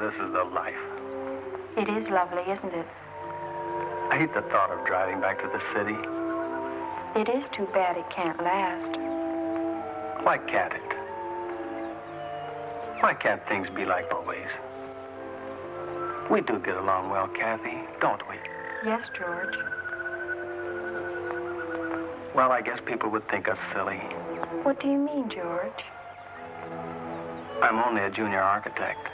this is the life. It is lovely, isn't it? I hate the thought of driving back to the city. It is too bad it can't last. Why can't it? Why can't things be like always? We do get along well, Kathy, don't we? Yes, George. Well, I guess people would think us silly. What do you mean, George? I'm only a junior architect.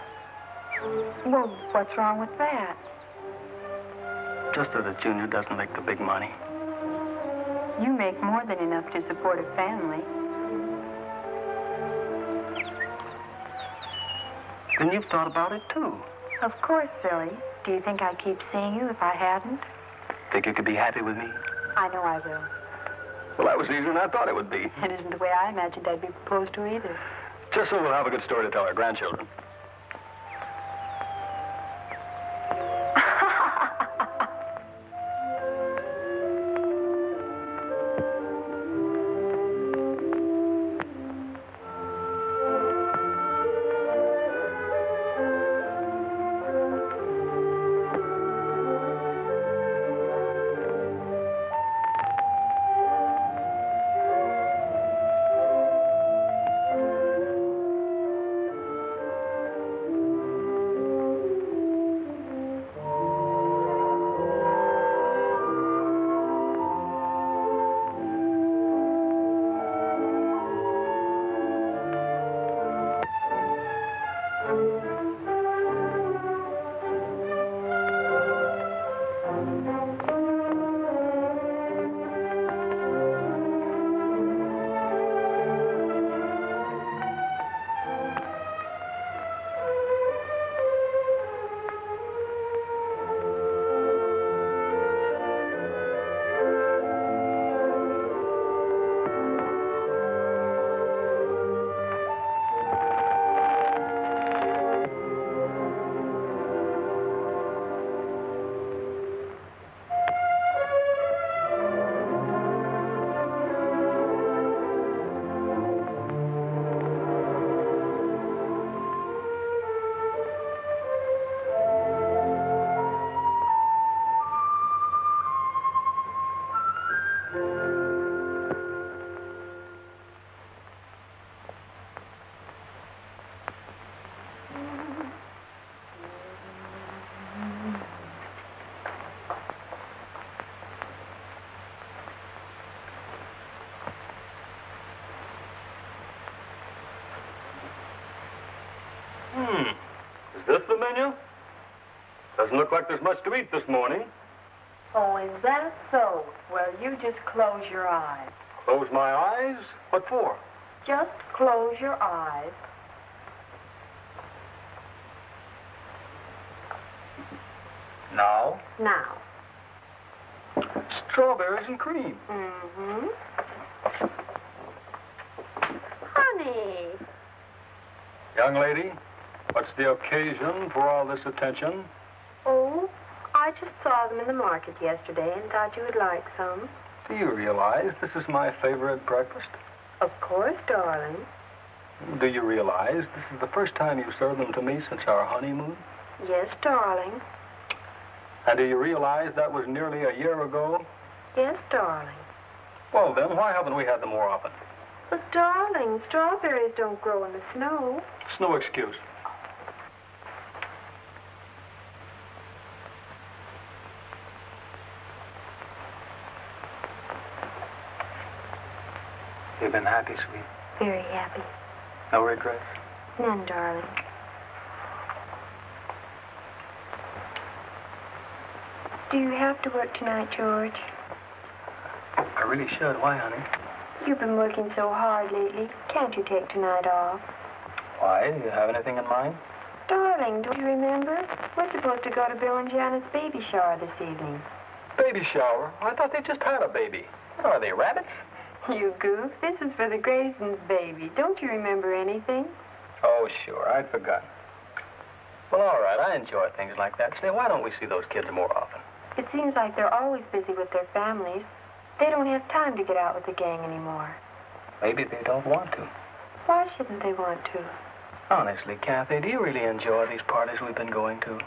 Well, what's wrong with that? Just that a junior doesn't make the big money. You make more than enough to support a family. Then you've thought about it, too. Of course, silly. Do you think I'd keep seeing you if I hadn't? Think you could be happy with me? I know I will. Well, that was easier than I thought it would be. It isn't the way I imagined I'd be proposed to either. Just so we'll have a good story to tell our grandchildren. Is this the menu? Doesn't look like there's much to eat this morning. Oh, is that so? Well, you just close your eyes. Close my eyes? What for? Just close your eyes. Now? Now. Strawberries and cream. Mm-hmm. Honey. Young lady, what's the occasion for all this attention? Oh, I just saw them in the market yesterday and thought you would like some. Do you realize this is my favorite breakfast? Of course, darling. Do you realize this is the first time you've served them to me since our honeymoon? Yes, darling. And do you realize that was nearly a year ago? Yes, darling. Well, then, why haven't we had them more often? But, darling, strawberries don't grow in the snow. It's no excuse. You've been happy, sweet? Very happy. No regrets? None, darling. Do you have to work tonight, George? I really should. Why, honey? You've been working so hard lately. Can't you take tonight off? Why? Do you have anything in mind? Darling, don't you remember? We're supposed to go to Bill and Janet's baby shower this evening. Baby shower? I thought they just had a baby. Are they rabbits? You goof. This is for the Grayson's baby. Don't you remember anything? Oh, sure. I'd forgotten. Well, all right. I enjoy things like that. Say, why don't we see those kids more often? It seems like they're always busy with their families. They don't have time to get out with the gang anymore. Maybe they don't want to. Why shouldn't they want to? Honestly, Kathy, do you really enjoy these parties we've been going to?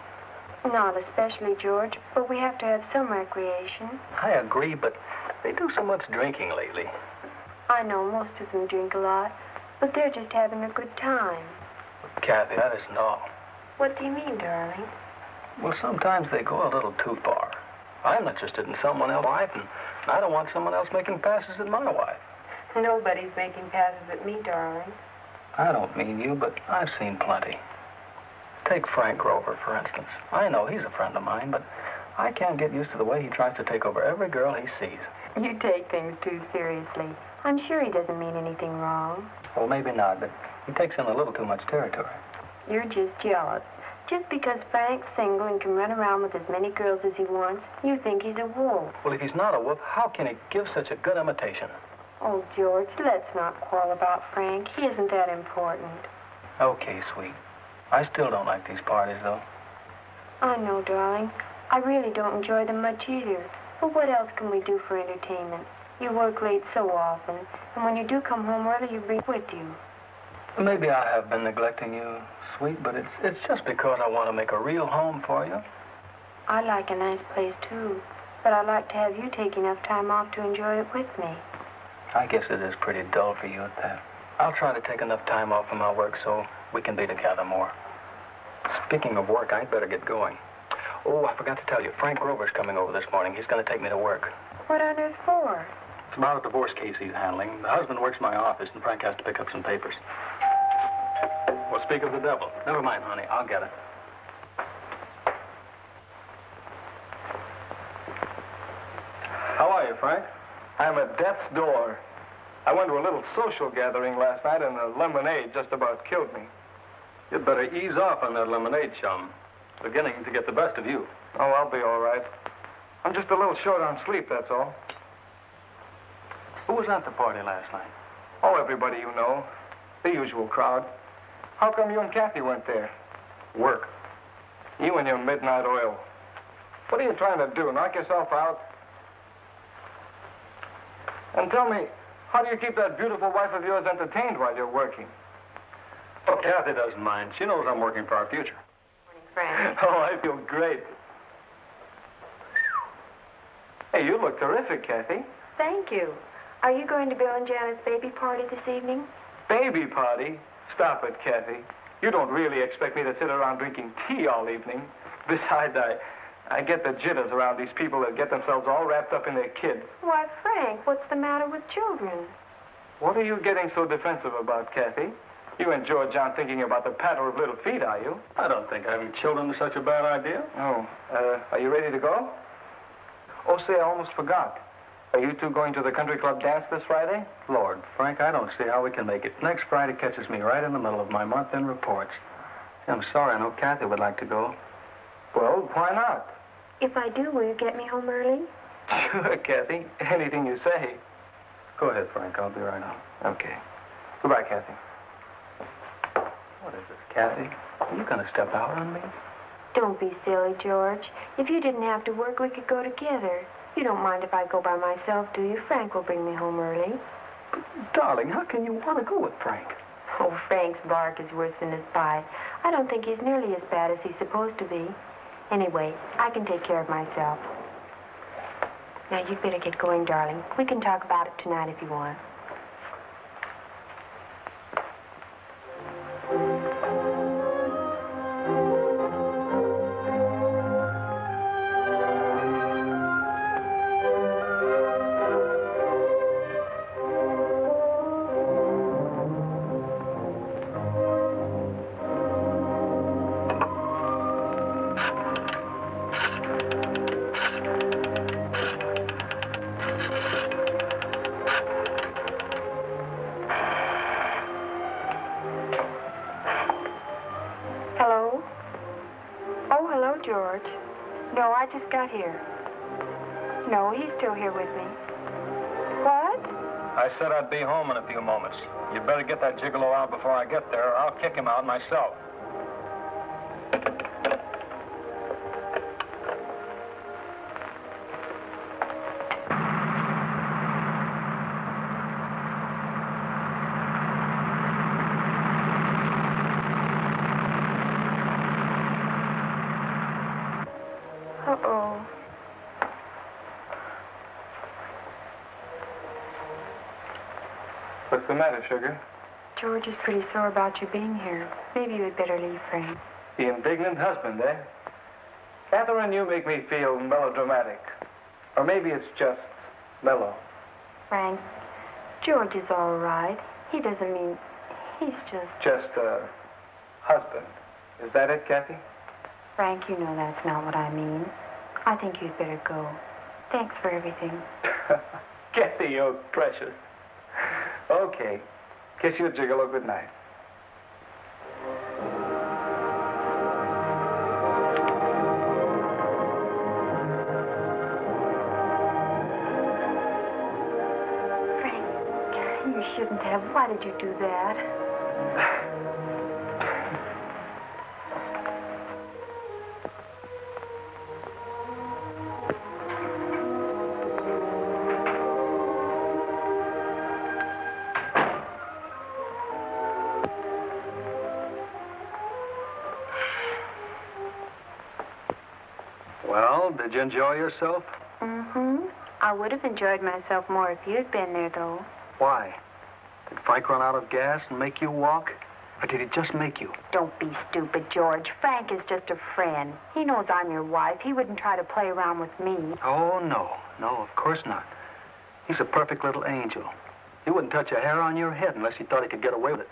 Not especially, George, but we have to have some recreation. I agree, but they do so much drinking lately. I know most of them drink a lot, but they're just having a good time. Kathy, that isn't all. What do you mean, darling? Well, sometimes they go a little too far. I'm interested in someone else's wife, and I don't want someone else making passes at my wife. Nobody's making passes at me, darling. I don't mean you, but I've seen plenty. Take Frank Grover, for instance. I know he's a friend of mine, but I can't get used to the way he tries to take over every girl he sees. You take things too seriously. I'm sure he doesn't mean anything wrong. Well, maybe not, but he takes in a little too much territory. You're just jealous. Just because Frank's single and can run around with as many girls as he wants, you think he's a wolf. Well, if he's not a wolf, how can he give such a good imitation? Oh, George, let's not quarrel about Frank. He isn't that important. Okay, sweet. I still don't like these parties, though. I know, darling. I really don't enjoy them much either. But what else can we do for entertainment? You work late so often, and when you do come home early, you bring it with you. Maybe I have been neglecting you, sweet, but it's just because I want to make a real home for you. I like a nice place, too. But I'd like to have you take enough time off to enjoy it with me. I guess it is pretty dull for you at that. I'll try to take enough time off from my work so we can be together more. Speaking of work, I'd better get going. Oh, I forgot to tell you. Frank Grover's coming over this morning. He's going to take me to work. What on earth for? It's about a divorce case he's handling. The husband works in my office, and Frank has to pick up some papers. Well, speak of the devil. Never mind, honey. I'll get it. How are you, Frank? I'm at death's door. I went to a little social gathering last night, and the lemonade just about killed me. You'd better ease off on that lemonade, chum. It's beginning to get the best of you. Oh, I'll be all right. I'm just a little short on sleep, that's all. Who was at the party last night? Oh, everybody you know. The usual crowd. How come you and Kathy went there? Work. You and your midnight oil. What are you trying to do, knock yourself out? And tell me, how do you keep that beautiful wife of yours entertained while you're working? Oh, Kathy doesn't mind. She knows I'm working for our future. Morning, Frank. Oh, I feel great. Hey, you look terrific, Kathy. Thank you. Are you going to Bill and Janet's baby party this evening? Baby party? Stop it, Kathy. You don't really expect me to sit around drinking tea all evening. Besides, I get the jitters around these people that get themselves all wrapped up in their kids. Why, Frank, what's the matter with children? What are you getting so defensive about, Kathy? You and George aren't thinking about the patter of little feet, are you? I don't think having children is such a bad idea. Oh, are you ready to go? Oh, say, I almost forgot. Are you two going to the country club dance this Friday? Lord, Frank, I don't see how we can make it. Next Friday catches me right in the middle of my month-end reports. I'm sorry, I know Kathy would like to go. Well, why not? If I do, will you get me home early? Sure, Kathy. Anything you say. Go ahead, Frank. I'll be right on. Okay. Goodbye, Kathy. What is this, Kathy? Are you going to step out on me? Don't be silly, George. If you didn't have to work, we could go together. You don't mind if I go by myself, do you? Frank will bring me home early. But, darling, how can you want to go with Frank? Oh, Frank's bark is worse than his bite. I don't think he's nearly as bad as he's supposed to be. Anyway, I can take care of myself. Now, you'd better get going, darling. We can talk about it tonight if you want. George. No, I just got here. No, he's still here with me. What? I said I'd be home in a few moments. You'd better get that gigolo out before I get there, or I'll kick him out myself. What's the matter, sugar? George is pretty sore about you being here. Maybe you had better leave, Frank. The indignant husband, eh? Catherine, you make me feel melodramatic. Or maybe it's just mellow. Frank, George is all right. He doesn't mean... He's just... Just a husband. Is that it, Kathy? Frank, you know that's not what I mean. I think you'd better go. Thanks for everything. Kathy, you're precious. Okay. Kiss you a gigolo. Good night. Frank, you shouldn't have. Why did you do that? Well, did you enjoy yourself? Mm-hmm. I would have enjoyed myself more if you'd been there, though. Why? Did Frank run out of gas and make you walk? Or did he just make you? Don't be stupid, George. Frank is just a friend. He knows I'm your wife. He wouldn't try to play around with me. Oh, no. No, of course not. He's a perfect little angel. He wouldn't touch a hair on your head unless he thought he could get away with it.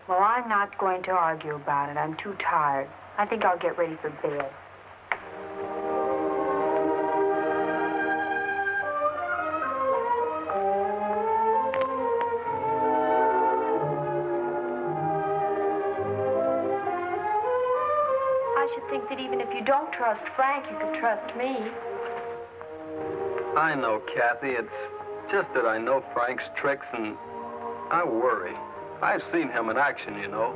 Well, I'm not going to argue about it. I'm too tired. I think I'll get ready for bed. Think that even if you don't trust Frank, you can trust me. I know, Kathy. It's just that I know Frank's tricks, and I worry. I've seen him in action, you know.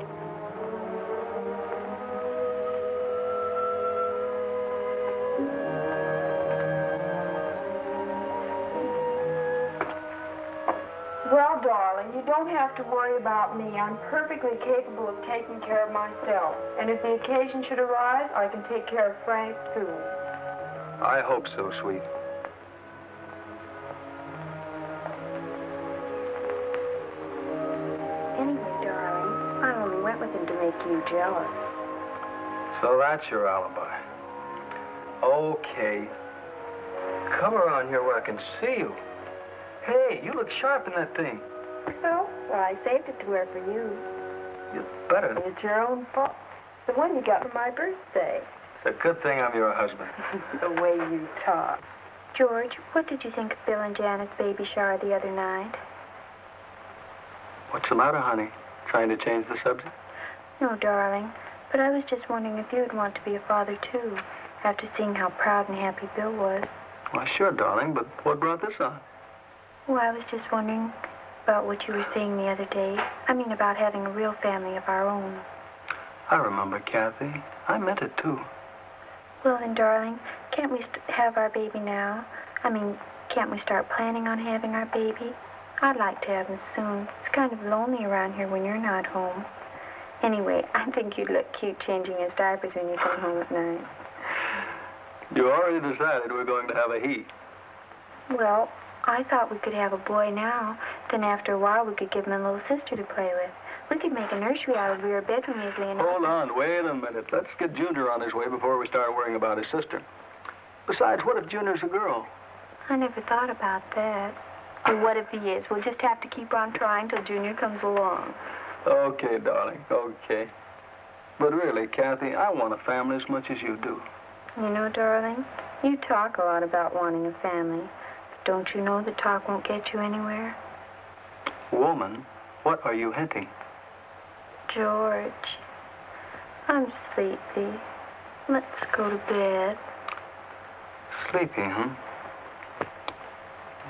Well, darling, you don't have to worry about me. I'm perfectly capable of taking care of myself. And if the occasion should arise, I can take care of Frank, too. I hope so, sweet. Anyway, darling, I only went with him to make you jealous. So that's your alibi. Okay. Come around here where I can see you. Hey, you look sharp in that thing. Well, I saved it to wear for you. You better. It's your own fault. The one you got for my birthday. It's a good thing I'm your husband. The way you talk. George, what did you think of Bill and Janet's baby shower the other night? What's the matter, honey? Trying to change the subject? No, darling. But I was just wondering if you'd want to be a father, too, after seeing how proud and happy Bill was. Well, sure, darling, but what brought this on? Well, I was just wondering about what you were saying the other day. I mean, about having a real family of our own. I remember, Kathy. I meant it, too. Well, then, darling, can't we have our baby now? I mean, can't we start planning on having our baby? I'd like to have him soon. It's kind of lonely around here when you're not home. Anyway, I think you'd look cute changing his diapers when you come home at night. You already decided we're going to have a he. Well, I thought we could have a boy now. Then after a while, we could give him a little sister to play with. We could make a nursery out of the rear bedroom easily enough. Hold on, wait a minute. Let's get Junior on his way before we start worrying about his sister. Besides, what if Junior's a girl? I never thought about that. And what if he is? We'll just have to keep on trying till Junior comes along. Okay, darling, okay. But really, Kathy, I want a family as much as you do. You know, darling, you talk a lot about wanting a family. But don't you know that talk won't get you anywhere? Woman, what are you hinting? George, I'm sleepy. Let's go to bed. Sleepy, huh?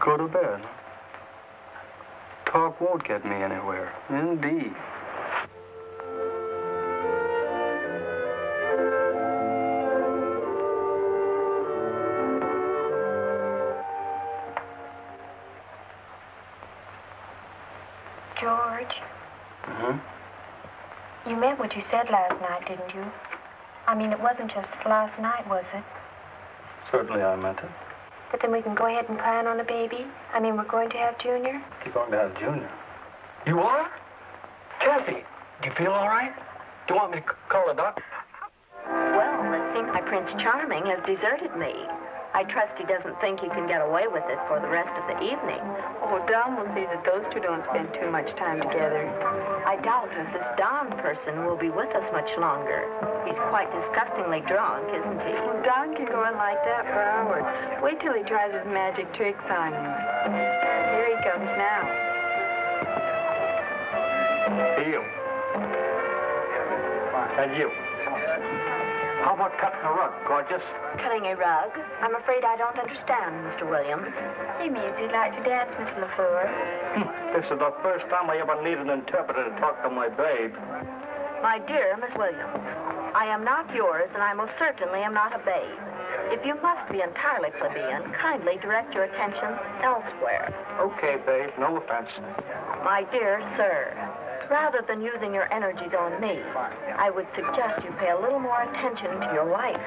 Go to bed. Talk won't get me anywhere. Indeed. George. Mm-hmm. You meant what you said last night, didn't you? I mean, it wasn't just last night, was it? Certainly I meant it. But then we can go ahead and plan on a baby? I mean, we're going to have Junior? You're going to have Junior? You are? Kathy, do you feel all right? Do you want me to call a doctor? Well, it seems my Prince Charming has deserted me. I trust he doesn't think he can get away with it for the rest of the evening. Oh, Don will see that those two don't spend too much time together. I doubt if this Don person will be with us much longer. He's quite disgustingly drunk, isn't he? Well, Don can go on like that for hours. Wait till he tries his magic tricks on you. Here he comes now. You. And you. How about cutting a rug, gorgeous? Cutting a rug? I'm afraid I don't understand, Mr. Williams. He means he'd like to dance, Miss LaFleur. This is the first time I ever need an interpreter to talk to my babe. My dear Miss Williams, I am not yours, and I most certainly am not a babe. If you must be entirely plebeian, kindly direct your attention elsewhere. Okay, babe, no offense. My dear sir, rather than using your energies on me, I would suggest you pay a little more attention to your wife.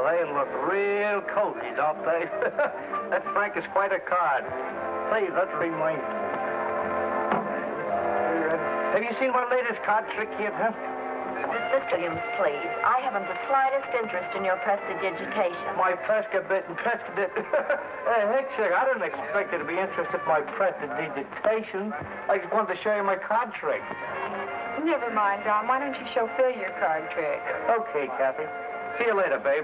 They look real cozy, don't they? That Frank is quite a card. Say, let's be mine. Have you seen my latest card trick yet, huh? Mr. Williams, please. I haven't the slightest interest in your prestidigitation. My prestidigitation. Heck, chick, I didn't expect you to be interested in my prestidigitation. I just wanted to show you my card trick. Never mind, Don. Why don't you show Phil your card trick? Okay, Kathy. See you later, babe.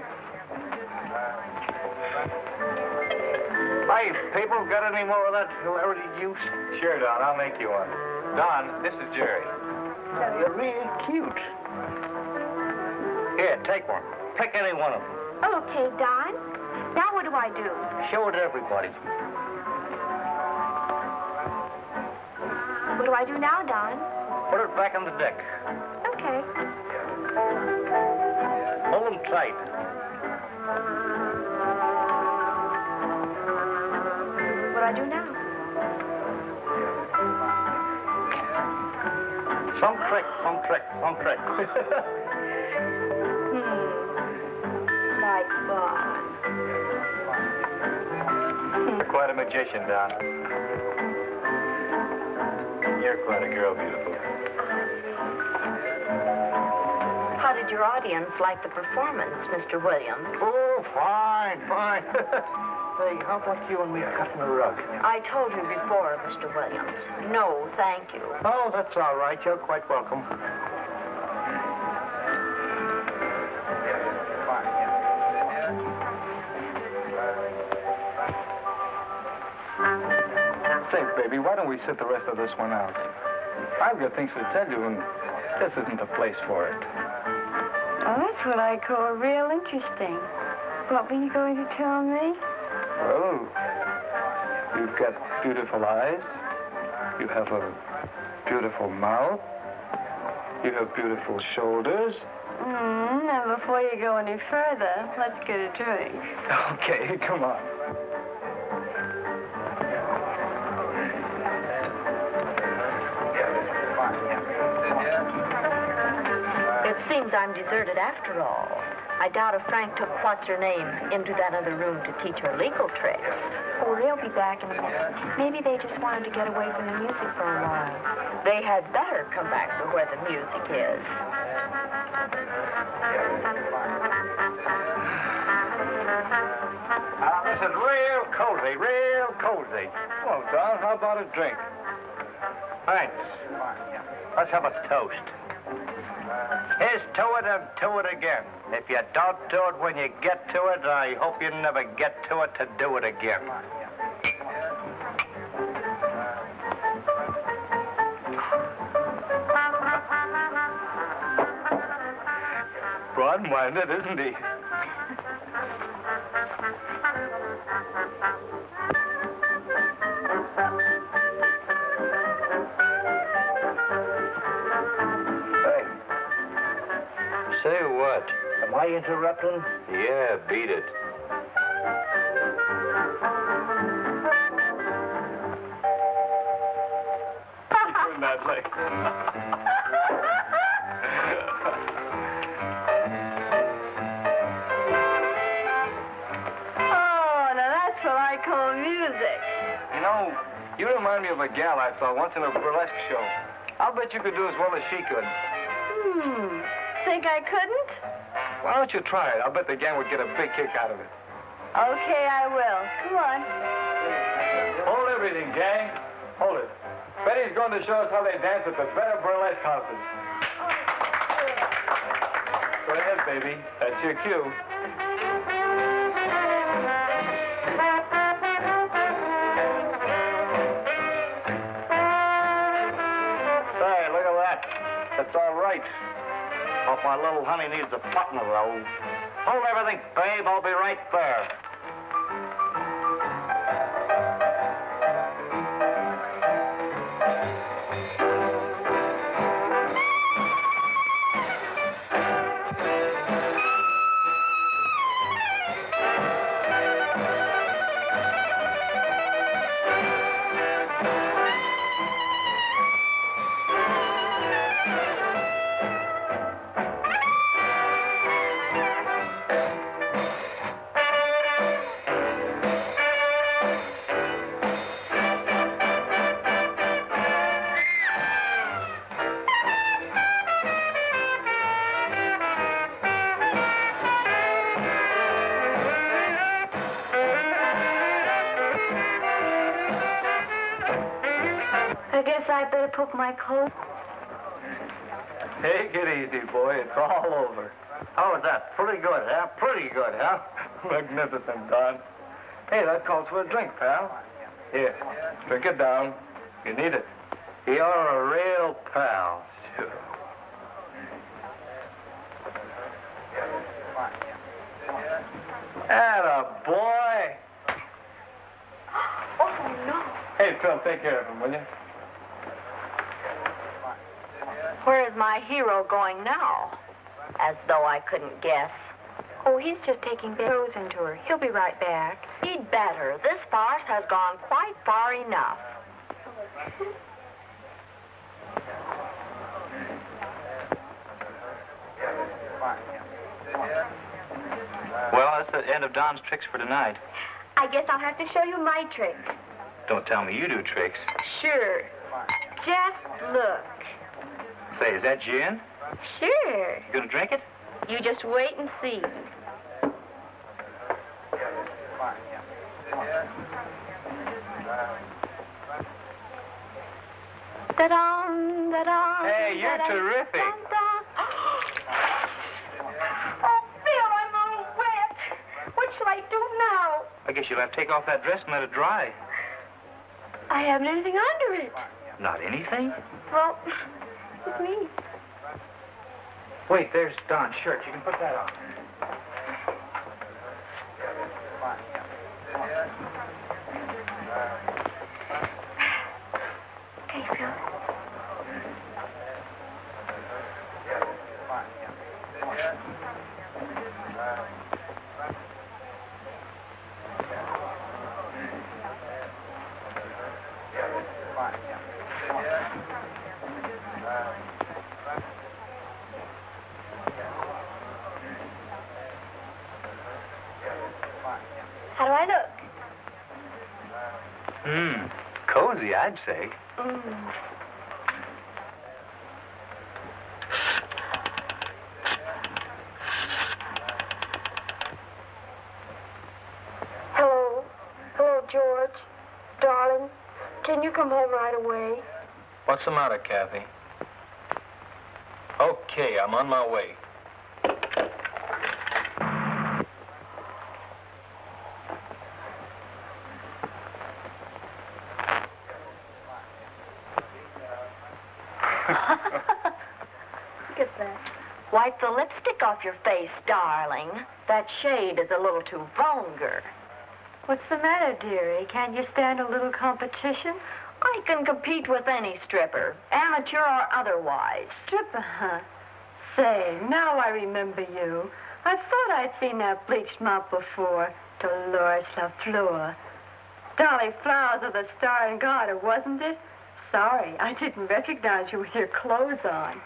Hey, people, got any more of that hilarity juice? Sure, Don. I'll make you one. Don, this is Jerry. You're real cute. Here, take one. Pick any one of them. Okay, Don. Now what do I do? Show it to everybody. What do I do now, Don? Put it back on the deck. Okay. Hold them tight. What do I do now? Some trick. Like fun. You're quite a magician, Don. You're quite a girl, beautiful. How did your audience like the performance, Mr. Williams? Oh, fine. Hey, how about you and me cutting a rug? I told you before, Mr. Williams. No, thank you. Oh, that's all right. You're quite welcome. Say, baby, why don't we sit the rest of this one out? I've got things to tell you, and this isn't the place for it. Oh, that's what I call real interesting. What were you going to tell me? Well, you've got beautiful eyes. You have a beautiful mouth. You have beautiful shoulders. Now, before you go any further, let's get a drink. Okay, come on. It seems I'm deserted after all. I doubt if Frank took what's-her-name into that other room to teach her legal tricks. Oh, they'll be back in a minute. Maybe they just wanted to get away from the music for a while. They had better come back to where the music is. This is real cozy. Well, Don, how about a drink? Thanks. Let's have a toast. Here's to it and to it again. If you don't do it when you get to it, I hope you never get to it to do it again. Broad-minded, isn't he? Say what? Am I interrupting? Yeah, beat it. Good night. bad legs. Oh, now that's what I call music. You know, you remind me of a gal I saw once in a burlesque show. I'll bet you could do as well as she could. Think I couldn't? Why don't you try it? I'll bet the gang would get a big kick out of it. Okay, I will. Come on. Hold everything, gang. Hold it. Betty's going to show us how they dance at the better burlesque houses. Go ahead, baby. That's your cue. Say, look at that. That's all right. Hope my little honey needs a partner, though. Hold everything, babe. I'll be right there. I guess I better put my coat. Take it easy, boy. It's all over. How was that? Pretty good, huh? Pretty good, huh? Magnificent, Don. Hey, that calls for a drink, pal. Here, drink it down. You need it. You're a real pal. Sure. Atta boy. Oh, no. Hey, Phil, take care of him, will you? Where is my hero going now? As though I couldn't guess. Oh, he's just taking Frozen to her. He'll be right back. He'd better. This farce has gone quite far enough. Well, that's the end of Don's tricks for tonight. I guess I'll have to show you my trick. Don't tell me you do tricks. Sure. Just look. Say, is that gin? Sure. You gonna drink it? You just wait and see. Da-dum, da-dum. Hey, you're da-dum, terrific. dum-dum. Oh, Phil, I'm all wet. What shall I do now? I guess you'll have to take off that dress and let it dry. I haven't anything under it. Not anything? Well, it's me. Wait, there's Don's shirt. You can put that on. Okay, Phil. How do I look? Cozy, I'd say. Hello? Hello, George. Darling, can you come home right away? What's the matter, Kathy? Okay, I'm on my way. Look at that. Wipe the lipstick off your face, darling. That shade is a little too vulgar. What's the matter, dearie? Can't you stand a little competition? I can compete with any stripper, amateur or otherwise. Stripper, huh? Say, now I remember you. I thought I'd seen that bleached mop before. Dolores LaFleur. Dolly Flowers of the Star and Garter, wasn't it? sorry. I didn't recognize you with your clothes on.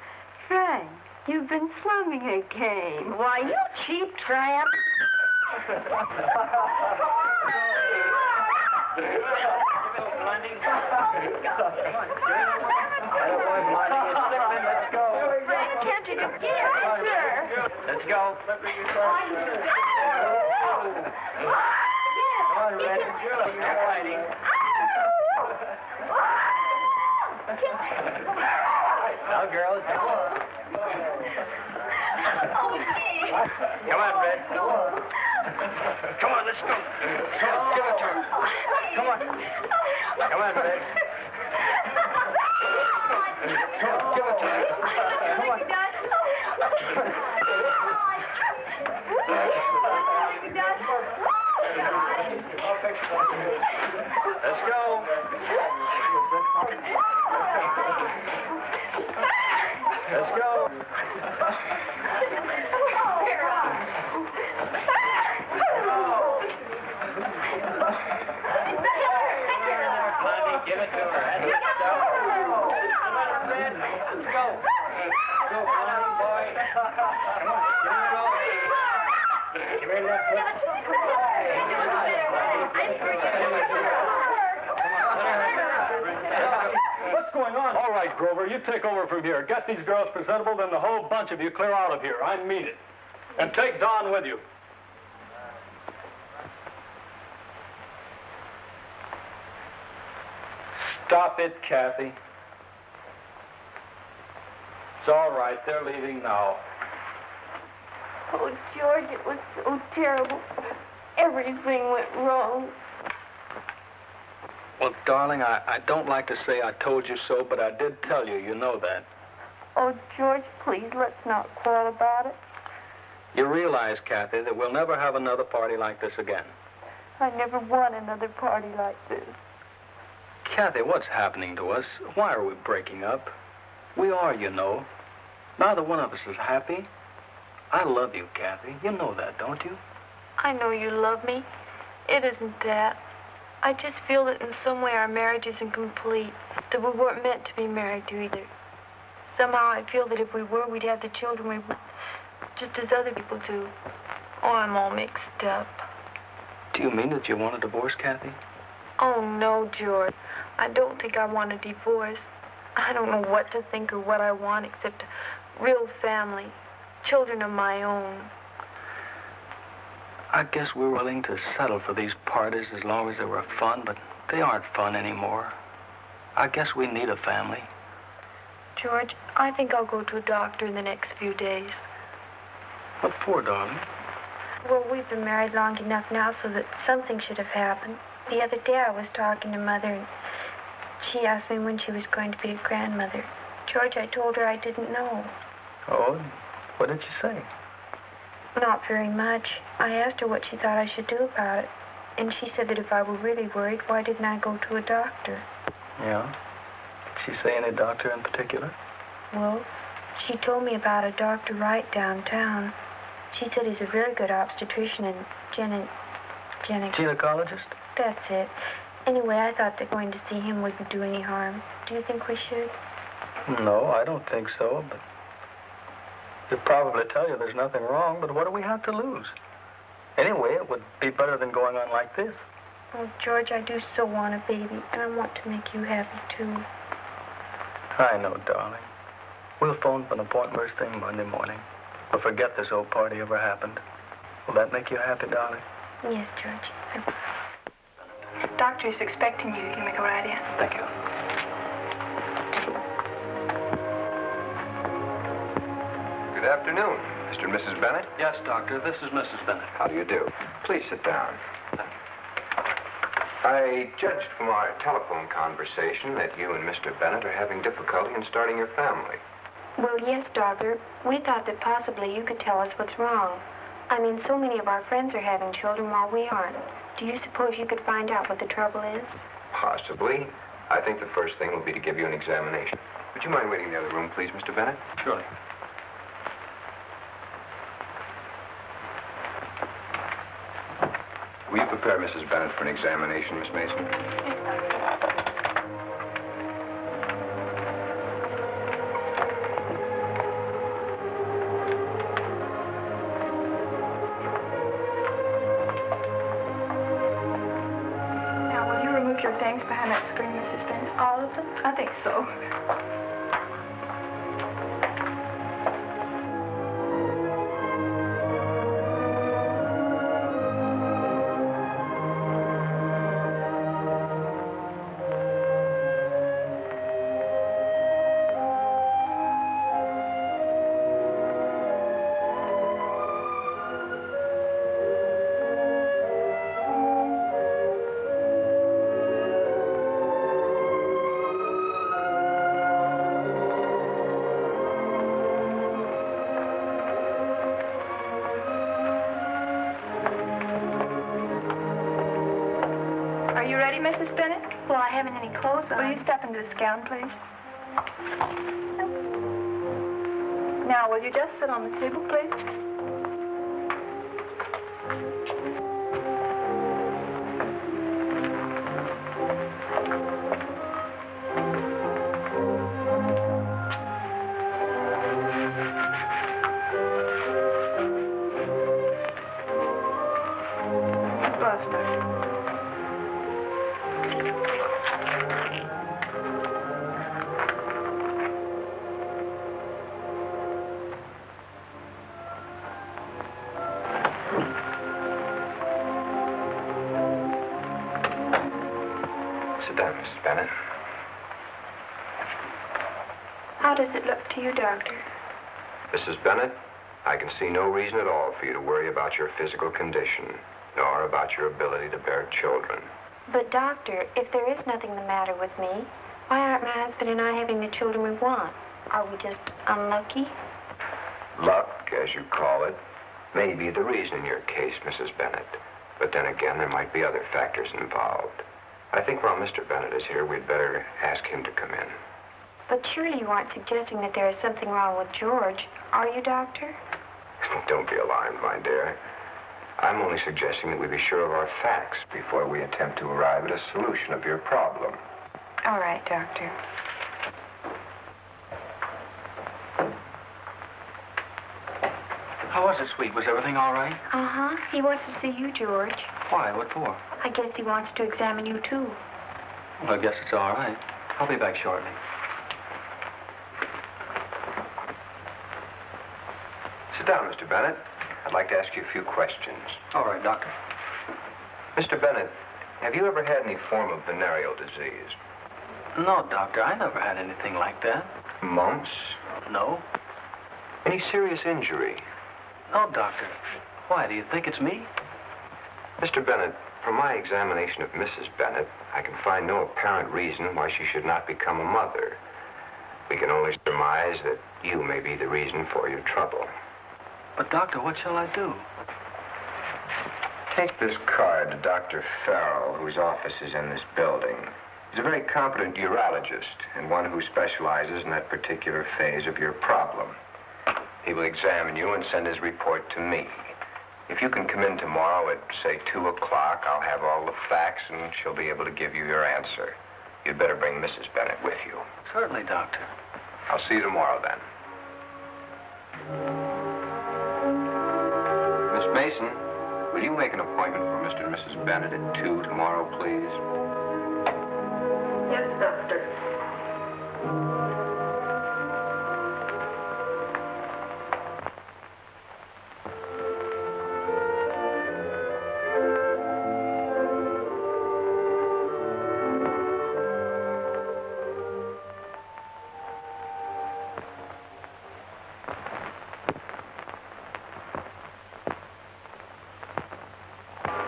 Frank, you've been slumming again. Why, you cheap tramp. Frank, can't you just get out here? Let's go. Come on, Red. You're fighting. Now, girls. Come on, Red. Come on, let's go. Come on, give it to her. Come on. Come on, Red. Come on, give it to her. Come on. Let's go. Let's go. Give it to her. Let's go. Come on, Red. Let's go. Go, Bonnie, boy. Come on. Give me that foot. What's going on? All right, Grover, you take over from here. Get these girls presentable, then the whole bunch of you clear out of here. I mean it. And take Don with you. Stop it, Kathy. It's all right. They're leaving now. Oh, George, it was so terrible. Everything went wrong. Well, darling, I don't like to say I told you so, but I did tell you. You know that. Oh, George, please, let's not quarrel about it. You realize, Kathy, that we'll never have another party like this again. I never want another party like this. Kathy, what's happening to us? Why are we breaking up? We are, you know. Neither one of us is happy. I love you, Kathy. You know that, don't you? I know you love me. It isn't that. I just feel that in some way our marriage isn't complete, that we weren't meant to be married to either. Somehow I feel that if we were, we'd have the children we would, just as other people do. Oh, I'm all mixed up. Do you mean that you want a divorce, Kathy? Oh, no, George. I don't think I want a divorce. I don't know what to think or what I want except a real family, children of my own. I guess we're willing to settle for these parties as long as they were fun, but they aren't fun anymore. I guess we need a family. George, I think I'll go to a doctor in the next few days. What for, darling? Well, we've been married long enough now so that something should have happened. The other day I was talking to Mother, and she asked me when she was going to be a grandmother. George, I told her I didn't know. Oh, what did she say? Not very much. I asked her what she thought I should do about it, and she said that if I were really worried, why didn't I go to a doctor? Yeah? Did she say any doctor in particular? Well, she told me about a Dr. Wright downtown. She said he's a very good obstetrician and Gynecologist? That's it. Anyway, I thought that going to see him wouldn't do any harm. Do you think we should? No, I don't think so, but he'll probably tell you there's nothing wrong, but what do we have to lose? Anyway, it would be better than going on like this. Oh, George, I do so want a baby, and I want to make you happy, too. I know, darling. We'll phone for an appointment first thing Monday morning. We'll forget this old party ever happened. Will that make you happy, darling? Yes, George. Doctor is expecting you. You can go right in. Thank you. Good afternoon, Mr. and Mrs. Bennett. Yes, Doctor. This is Mrs. Bennett. How do you do? Please sit down. I judged from our telephone conversation that you and Mr. Bennett are having difficulty in starting your family. Well, yes, Doctor. We thought that possibly you could tell us what's wrong. I mean, so many of our friends are having children while we aren't. Do you suppose you could find out what the trouble is? Possibly. I think the first thing will be to give you an examination. Would you mind waiting in the other room, please, Mr. Bennett? Surely. Will you prepare Mrs. Bennett for an examination, Miss Mason? things behind that screen, Mrs. Bennett? All of them? I think so. Mrs. Bennett? Well, I haven't any clothes on. Will you step into this gown, please? Now, will you just sit on the table, please? How does it look to you, Doctor? Mrs. Bennett, I can see no reason at all for you to worry about your physical condition, nor about your ability to bear children. But, Doctor, if there is nothing the matter with me, why aren't my husband and I having the children we want? Are we just unlucky? Luck, as you call it, may be the reason in your case, Mrs. Bennett. But then again, there might be other factors involved. I think while Mr. Bennett is here, we'd better ask him to come in. But surely you aren't suggesting that there is something wrong with George, are you, Doctor? Don't be alarmed, my dear. I'm only suggesting that we be sure of our facts before we attempt to arrive at a solution of your problem. All right, Doctor. How was it, sweet? Was everything all right? Uh-huh. He wants to see you, George. Why? What for? I guess he wants to examine you, too. Well, I guess it's all right. I'll be back shortly. Sit down, Mr. Bennett. I'd like to ask you a few questions. All right, Doctor. Mr. Bennett, have you ever had any form of venereal disease? No, Doctor. I never had anything like that. Mumps? No. Any serious injury? No, Doctor. Why, do you think it's me? Mr. Bennett, from my examination of Mrs. Bennett, I can find no apparent reason why she should not become a mother. We can only surmise that you may be the reason for your trouble. But, Doctor, what shall I do? Take this card to Dr. Farrell, whose office is in this building. He's a very competent urologist and one who specializes in that particular phase of your problem. He will examine you and send his report to me. If you can come in tomorrow at, say, 2 o'clock, I'll have all the facts and she'll be able to give you your answer. You'd better bring Mrs. Bennett with you. Certainly, Doctor. I'll see you tomorrow, then. Miss Mason, will you make an appointment for Mr. and Mrs. Bennett at 2 tomorrow, please? Yes, Doctor.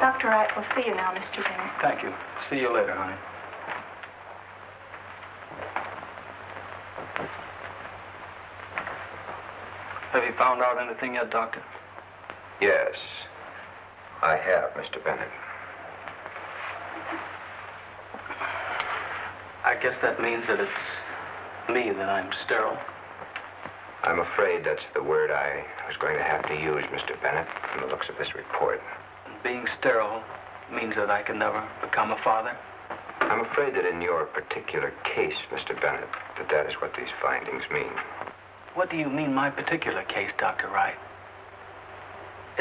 Dr. Wright will see you now, Mr. Bennett. Thank you. See you later, honey. Have you found out anything yet, Doctor? Yes, I have, Mr. Bennett. I guess that means that it's me that I'm sterile. I'm afraid that's the word I was going to have to use, Mr. Bennett, from the looks of this report. Being sterile means that I can never become a father? I'm afraid that in your particular case, Mr. Bennett, that is what these findings mean. What do you mean, my particular case, Dr. Wright?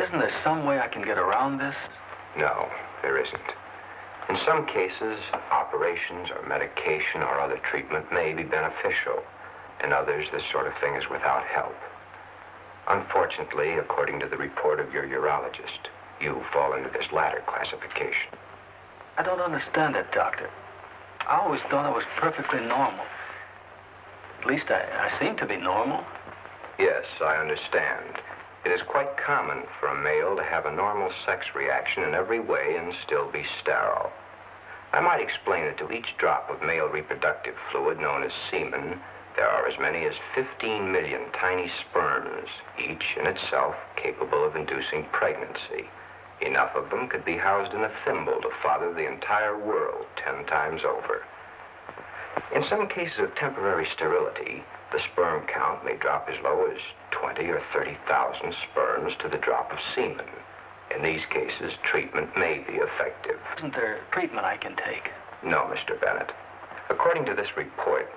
Isn't there some way I can get around this? No, there isn't. In some cases, operations or medication or other treatment may be beneficial. In others, this sort of thing is without help. Unfortunately, according to the report of your urologist, you fall into this latter classification. I don't understand it, Doctor. I always thought I was perfectly normal. At least I seem to be normal. Yes, I understand. It is quite common for a male to have a normal sex reaction in every way and still be sterile. I might explain that to each drop of male reproductive fluid known as semen, there are as many as 15 million tiny sperms, each in itself capable of inducing pregnancy. Enough of them could be housed in a thimble to father the entire world 10 times over. In some cases of temporary sterility, the sperm count may drop as low as 20 or 30,000 sperms to the drop of semen. In these cases, treatment may be effective. Isn't there treatment I can take? No, Mr. Bennett. According to this report,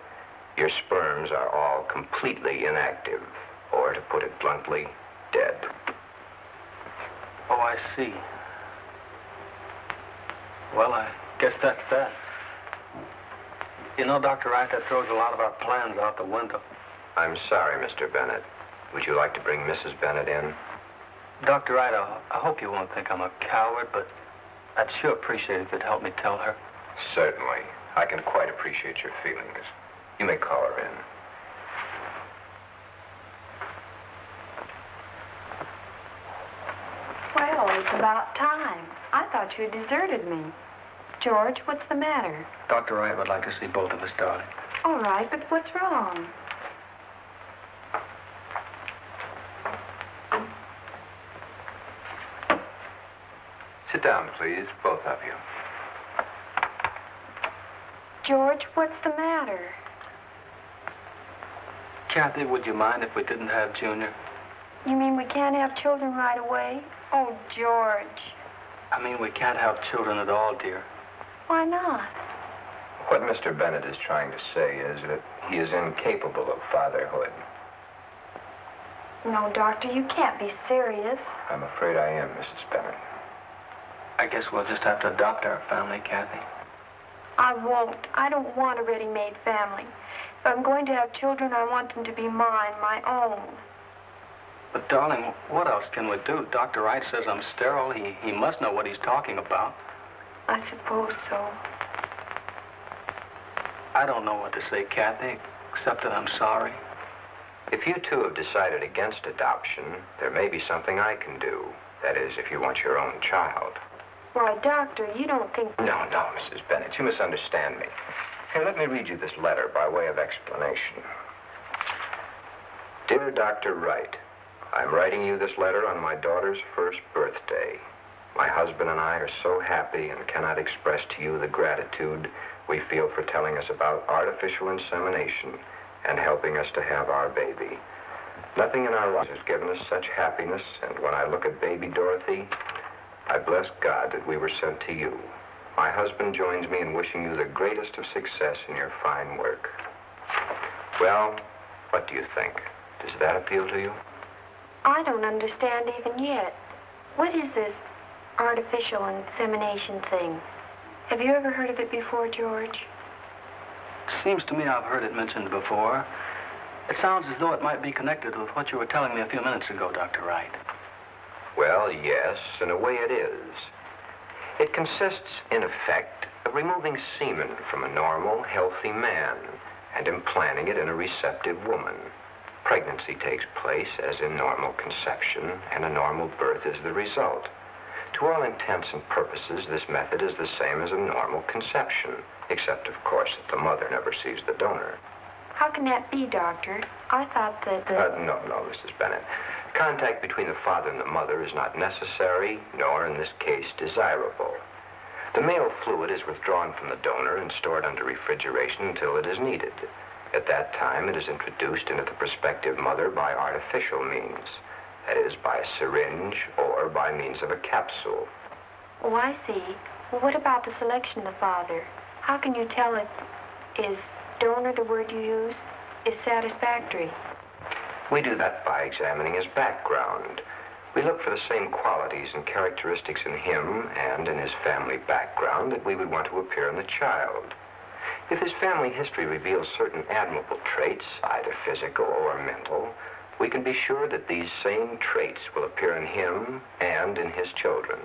your sperms are all completely inactive, or to put it bluntly, dead. Oh, I see. Well, I guess that's that. You know, Dr. Wright, that throws a lot of our plans out the window. I'm sorry, Mr. Bennett. Would you like to bring Mrs. Bennett in? Dr. Wright, I hope you won't think I'm a coward, but I'd sure appreciate it if you'd help me tell her. Certainly. I can quite appreciate your feelings. You may call her in. Well, it's about time. I thought you had deserted me. George, what's the matter? Dr. Wright would like to see both of us, darling. All right, but what's wrong? Sit down, please, both of you. George, what's the matter? Kathy, would you mind if we didn't have Junior? You mean we can't have children right away? Oh, George. I mean, we can't have children at all, dear. Why not? What Mr. Bennett is trying to say is that he is incapable of fatherhood. No, Doctor, you can't be serious. I'm afraid I am, Mrs. Bennett. I guess we'll just have to adopt our family, Kathy. I won't. I don't want a ready-made family. If I'm going to have children, I want them to be mine, my own. But, darling, what else can we do? Dr. Wright says I'm sterile. He must know what he's talking about. I suppose so. I don't know what to say, Kathy, except that I'm sorry. If you two have decided against adoption, there may be something I can do. That is, if you want your own child. Why, Doctor, you don't think... No, Mrs. Bennett, you misunderstand me. Here, let me read you this letter by way of explanation. Dear Dr. Wright, I'm writing you this letter on my daughter's first birthday. My husband and I are so happy and cannot express to you the gratitude we feel for telling us about artificial insemination and helping us to have our baby. Nothing in our lives has given us such happiness, and when I look at baby Dorothy, I bless God that we were sent to you. My husband joins me in wishing you the greatest of success in your fine work. Well, what do you think? Does that appeal to you? I don't understand even yet. What is this artificial insemination thing? Have you ever heard of it before, George? Seems to me I've heard it mentioned before. It sounds as though it might be connected with what you were telling me a few minutes ago, Dr. Wright. Well, yes, in a way it is. It consists, in effect, of removing semen from a normal, healthy man and implanting it in a receptive woman. Pregnancy takes place as in normal conception, and a normal birth is the result. To all intents and purposes, this method is the same as a normal conception, except, of course, that the mother never sees the donor. How can that be, Doctor? I thought that No, Mrs. Bennett. Contact between the father and the mother is not necessary, nor, in this case, desirable. The male fluid is withdrawn from the donor and stored under refrigeration until it is needed. At that time, it is introduced into the prospective mother by artificial means. That is, by a syringe or by means of a capsule. Oh, I see. Well, what about the selection of the father? How can you tell if is donor, the word you use, is satisfactory? We do that by examining his background. We look for the same qualities and characteristics in him and in his family background that we would want to appear in the child. If his family history reveals certain admirable traits, either physical or mental, we can be sure that these same traits will appear in him and in his children.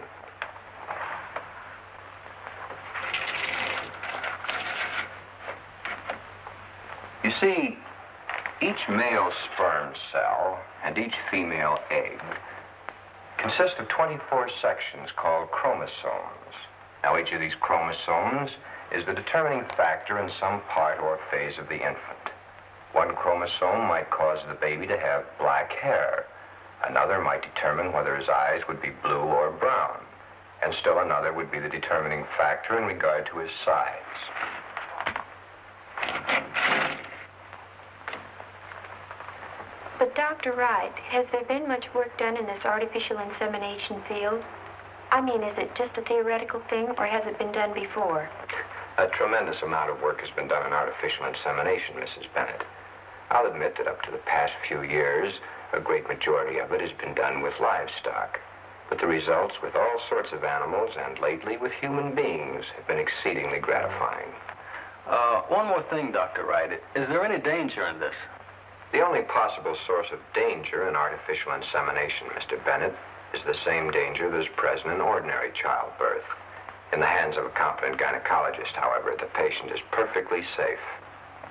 You see, each male sperm cell and each female egg consist of 24 sections called chromosomes. Now, each of these chromosomes is the determining factor in some part or phase of the infant. One chromosome might cause the baby to have black hair. Another might determine whether his eyes would be blue or brown. And still another would be the determining factor in regard to his size. But Dr. Wright, has there been much work done in this artificial insemination field? I mean, is it just a theoretical thing, or has it been done before? A tremendous amount of work has been done in artificial insemination, Mrs. Bennett. I'll admit that up to the past few years, a great majority of it has been done with livestock. But the results with all sorts of animals, and lately with human beings, have been exceedingly gratifying. One more thing, Dr. Wright. Is there any danger in this? The only possible source of danger in artificial insemination, Mr. Bennett, is the same danger that is present in ordinary childbirth. In the hands of a competent gynecologist, however, the patient is perfectly safe.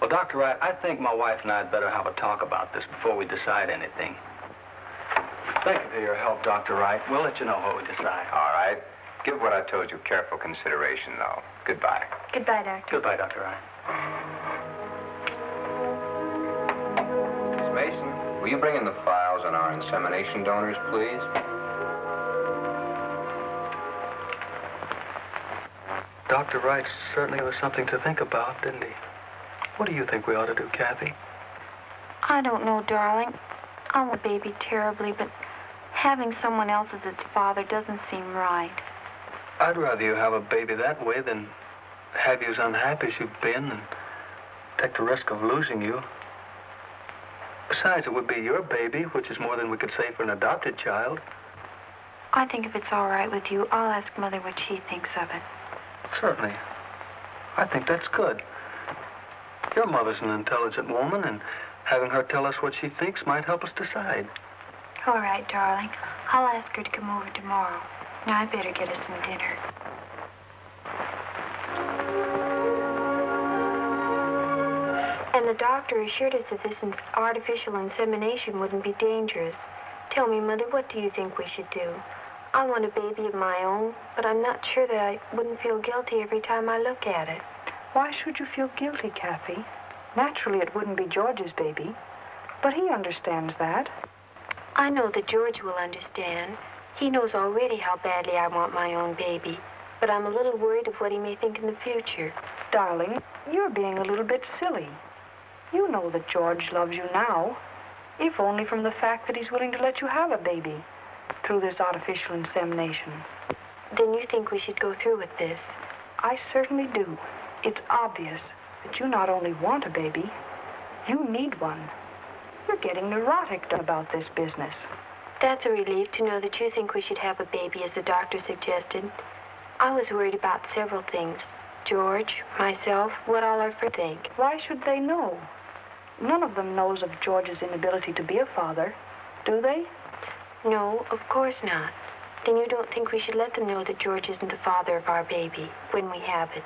Well, Dr. Wright, I think my wife and I had better have a talk about this before we decide anything. Thank you for your help, Dr. Wright. We'll let you know what we decide. All right. Give what I told you careful consideration, though. Goodbye. Goodbye, Doctor. Goodbye, Dr. Wright. Miss Mason, will you bring in the files on our insemination donors, please? Dr. Wright certainly was something to think about, didn't he? What do you think we ought to do, Kathy? I don't know, darling. I want a baby terribly, but having someone else as its father doesn't seem right. I'd rather you have a baby that way than have you as unhappy as you've been and take the risk of losing you. Besides, it would be your baby, which is more than we could say for an adopted child. I think if it's all right with you, I'll ask Mother what she thinks of it. Certainly. I think that's good. Your mother's an intelligent woman, and having her tell us what she thinks might help us decide. All right, darling. I'll ask her to come over tomorrow. Now, I better get us some dinner. And the doctor assured us that this artificial insemination wouldn't be dangerous. Tell me, Mother, what do you think we should do? I want a baby of my own, but I'm not sure that I wouldn't feel guilty every time I look at it. Why should you feel guilty, Kathy? Naturally, it wouldn't be George's baby, but he understands that. I know that George will understand. He knows already how badly I want my own baby, but I'm a little worried of what he may think in the future. Darling, you're being a little bit silly. You know that George loves you now, if only from the fact that he's willing to let you have a baby through this artificial insemination. Then you think we should go through with this? I certainly do. It's obvious that you not only want a baby, you need one. You're getting neurotic about this business. That's a relief to know that you think we should have a baby, as the doctor suggested. I was worried about several things. George, myself, what all our friends think. Why should they know? None of them knows of George's inability to be a father, do they? No, of course not. Then you don't think we should let them know that George isn't the father of our baby when we have it?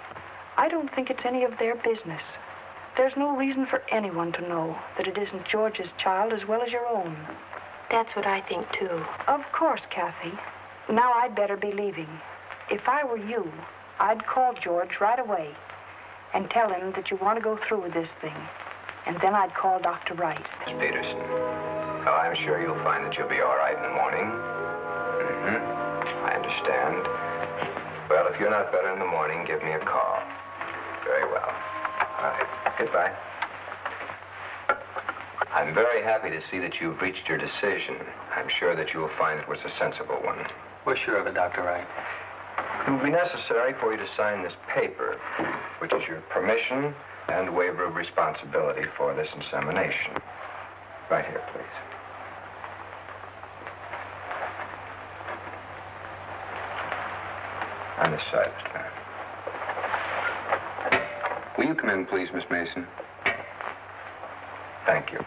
I don't think it's any of their business. There's no reason for anyone to know that it isn't George's child as well as your own. That's what I think, too. Of course, Kathy. Now I'd better be leaving. If I were you, I'd call George right away and tell him that you want to go through with this thing. And then I'd call Dr. Wright. Miss Peterson, well, I'm sure you'll find that you'll be all right in the morning. I understand. Well, if you're not better in the morning, give me a call. Very well. All right. Goodbye. I'm very happy to see that you've reached your decision. I'm sure that you will find it was a sensible one. We're sure of it, Dr. Wright. It will be necessary for you to sign this paper, which is your permission and waiver of responsibility for this insemination. Right here, please. On this side, Mr. Bennett. Will you come in, please, Miss Mason? Thank you.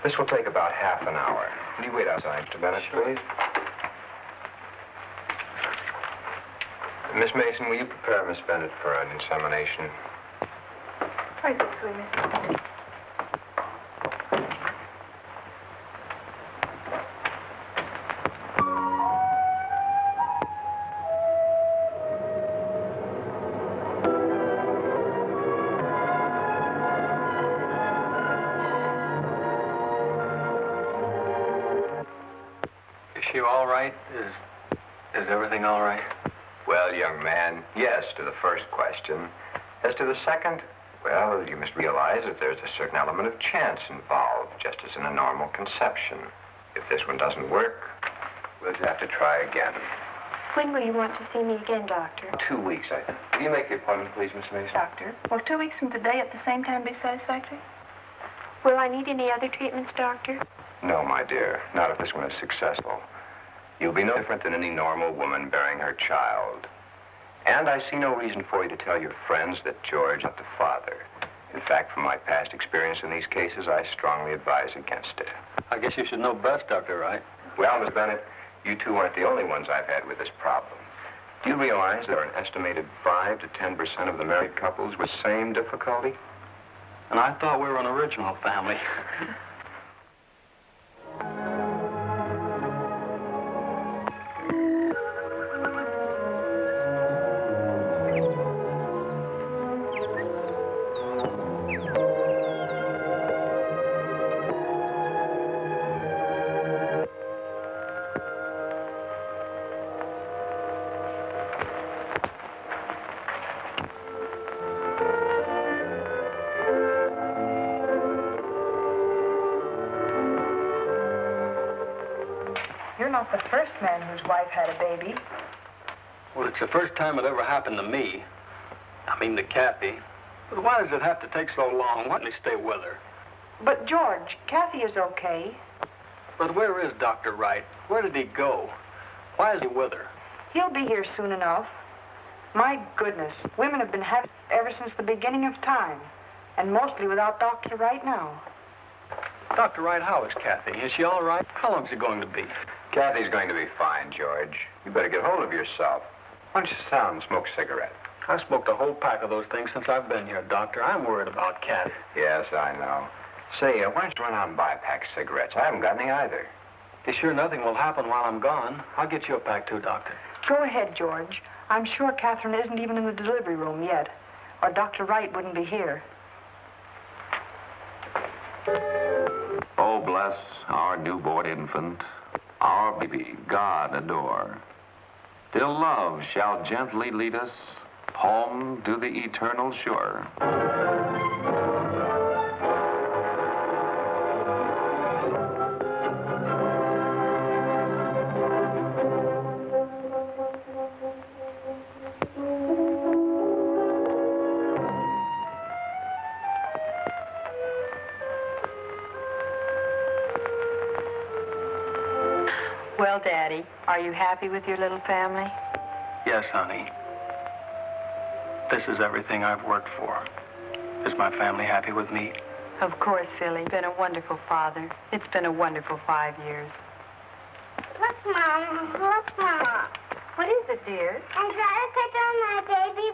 This will take about half an hour. Will you wait outside, Mr. Bennett, please? Miss Mason, will you prepare Miss Bennett for an insemination? Right this way, miss. Is she all right? Is everything all right? Well, young man, yes to the first question. As to the second, well, you must realize that there's a certain element of chance involved, just as in a normal conception. If this one doesn't work, we'll just have to try again. When will you want to see me again, Doctor? 2 weeks, I think. Will you make the appointment, please, Miss Mason? Doctor, will 2 weeks from today at the same time be satisfactory? Will I need any other treatments, Doctor? No, my dear. Not if this one is successful. You'll be no different than any normal woman bearing her child. And I see no reason for you to tell your friends that George is not the father. In fact, from my past experience in these cases, I strongly advise against it. I guess you should know best, Dr. Wright. Well, Miss Bennett, you two aren't the only ones I've had with this problem. Do you realize there are an estimated 5 to 10% of the married couples with the same difficulty? And I thought we were an original family. You're not the first man whose wife had a baby. Well, it's the first time it ever happened to me. I mean to Kathy. But why does it have to take so long? Why don't you stay with her? But, George, Kathy is okay. But where is Dr. Wright? Where did he go? Why is he with her? He'll be here soon enough. My goodness, women have been having ever since the beginning of time. And mostly without Dr. Wright now. Dr. Wright, how is Kathy? Is she all right? How long is it going to be? Kathy's going to be fine, George. You better get hold of yourself. Why don't you sit down and smoke a cigarette? I smoked a whole pack of those things since I've been here, Doctor. I'm worried about Kathy. Yes, I know. Say, why don't you run out and buy a pack of cigarettes? I haven't got any either. You sure nothing will happen while I'm gone? I'll get you a pack too, Doctor. Go ahead, George. I'm sure Catherine isn't even in the delivery room yet, or Dr. Wright wouldn't be here. Oh, bless our newborn infant, our baby God adore. Till love shall gently lead us home to the eternal shore. Well, Daddy, are you happy with your little family? Yes, honey. This is everything I've worked for. Is my family happy with me? Of course, silly. You've been a wonderful father. It's been a wonderful 5 years. Look, Mom. Look, Mom. What is it, dear? I'm trying to put on my baby